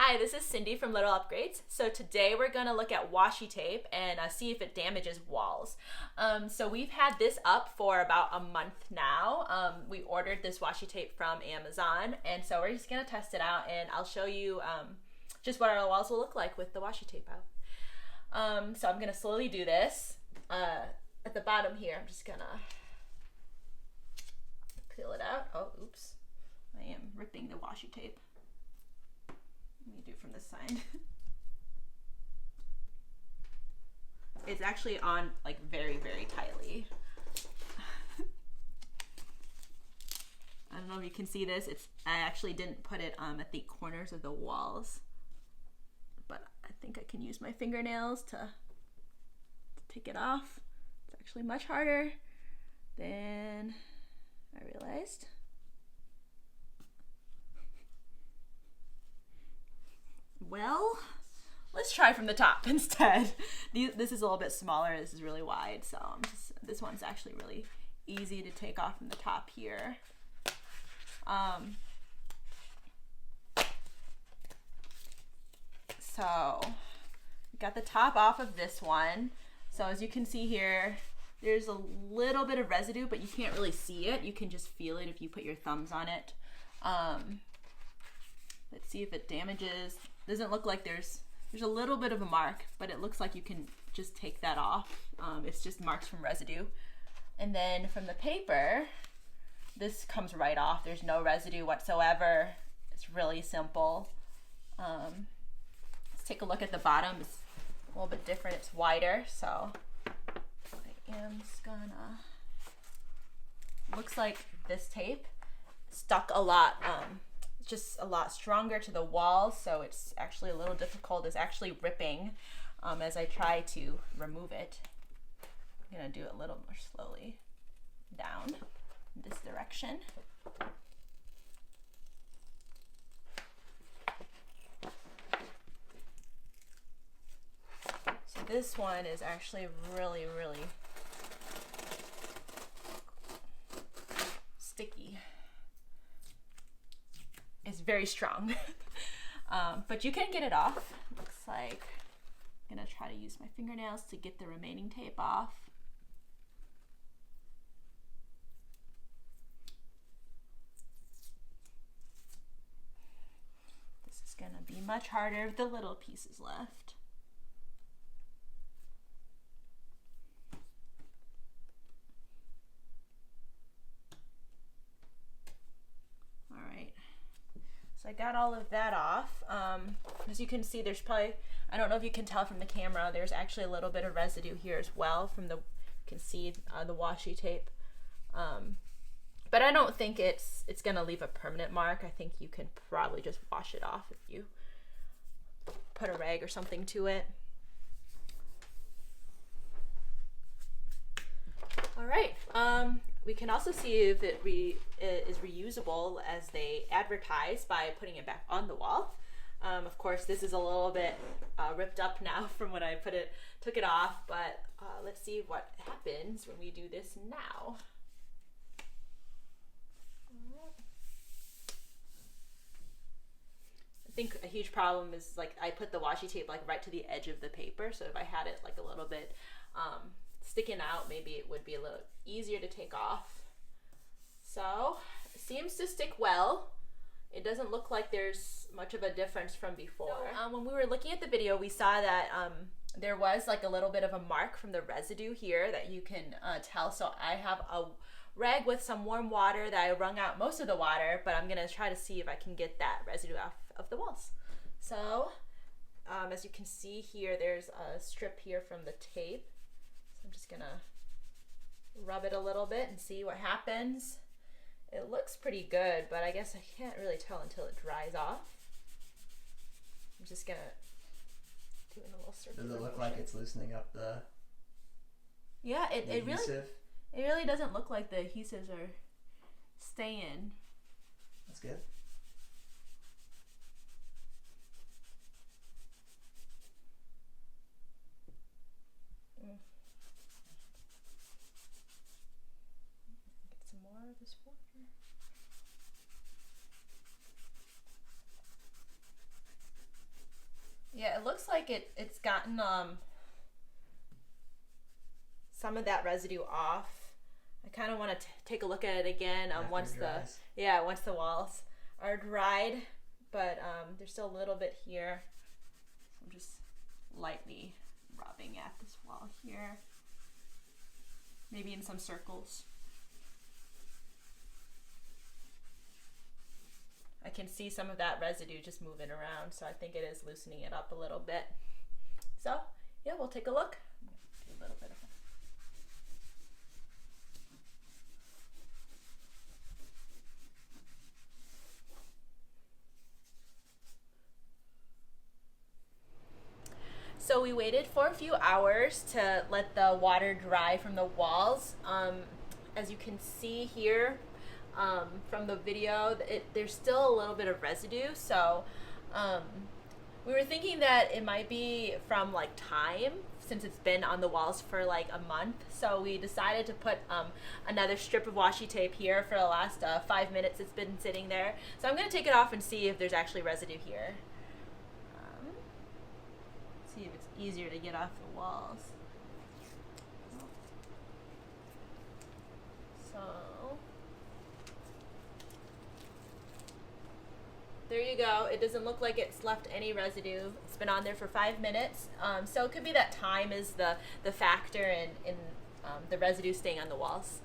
Hi, this is Cindy from Little Upgrades. So today we're going to look at washi tape and see if it damages walls. So we've had this up for about a month now. We ordered this washi tape from Amazon, and so we're just going to test it out, and I'll show you just what our walls will look like with the washi tape out. So I'm going to slowly do this. At the bottom here, I'm just going to peel it out. Oh, oops. I am ripping the washi tape. Let me do from this side. It's actually on like very, very tightly. I don't know if you can see this. I actually didn't put it at the corners of the walls, but I think I can use my fingernails to take it off. It's actually much harder than I realized. Well, let's try from the top instead. This is a little bit smaller. This is really wide, so this one's actually really easy to take off from the top here. So got the top off of this one. So as you can see here, there's a little bit of residue, but you can't really see it. You can just feel it if you put your thumbs on it. Let's see if it damages. Doesn't look like there's a little bit of a mark, but it looks like you can just take that off. It's just marks from residue. And then from the paper, this comes right off. There's no residue whatsoever. It's really simple. Let's take a look at the bottom. It's a little bit different. It's wider, so I am just gonna, looks like this tape stuck a lot, just a lot stronger to the wall, so it's actually a little difficult. It's actually ripping as I try to remove it. I'm gonna do it a little more slowly down in this direction. So this one is actually really, really sticky. It's very strong, but you can get it off. Looks like I'm gonna try to use my fingernails to get the remaining tape off. This is gonna be much harder with the little pieces left. So I got all of that off. As you can see, there's probably, I don't know if you can tell from the camera, there's actually a little bit of residue here as well from the, you can see the washi tape. But I don't think it's gonna leave a permanent mark. I think you can probably just wash it off if you put a rag or something to it. All right. We can also see if it is reusable as they advertise by putting it back on the wall. Of course, this is a little bit ripped up now from when I took it off, but let's see what happens when we do this now. I think a huge problem is like I put the washi tape like right to the edge of the paper, so if I had it like a little bit sticking out, maybe it would be a little easier to take off. So it seems to stick well. It doesn't look like there's much of a difference from before. So, when we were looking at the video, we saw that there was like a little bit of a mark from the residue here that you can tell. So I have a rag with some warm water that I wrung out most of the water, but I'm gonna try to see if I can get that residue off of the walls. So as you can see here, there's a strip here from the tape. I'm just gonna rub it a little bit and see what happens. It looks pretty good, but I guess I can't really tell until it dries off. I'm just gonna do it in a little circle. Does it look like it's loosening up the Yeah, it adhesive? It really doesn't look like the adhesives are staying. That's good. Get some more of this water. Yeah, it looks like it's gotten some of that residue off. I kind of want to take a look at it again once the walls are dried, but there's still a little bit here. So I'm just lightly rubbing at this wall here, maybe in some circles. I can see some of that residue just moving around, so I think it is loosening it up a little bit. So yeah, we'll take a look. Do a little bit of So we waited for a few hours to let the water dry from the walls. As you can see here from the video, there's still a little bit of residue. So we were thinking that it might be from like time, since it's been on the walls for like a month. So we decided to put another strip of washi tape here for the last 5 minutes it's been sitting there. So I'm going to take it off and see if there's actually residue here. See if it's easier to get off the walls. So there you go. It doesn't look like it's left any residue. It's been on there for 5 minutes. So it could be that time is the factor in the residue staying on the walls.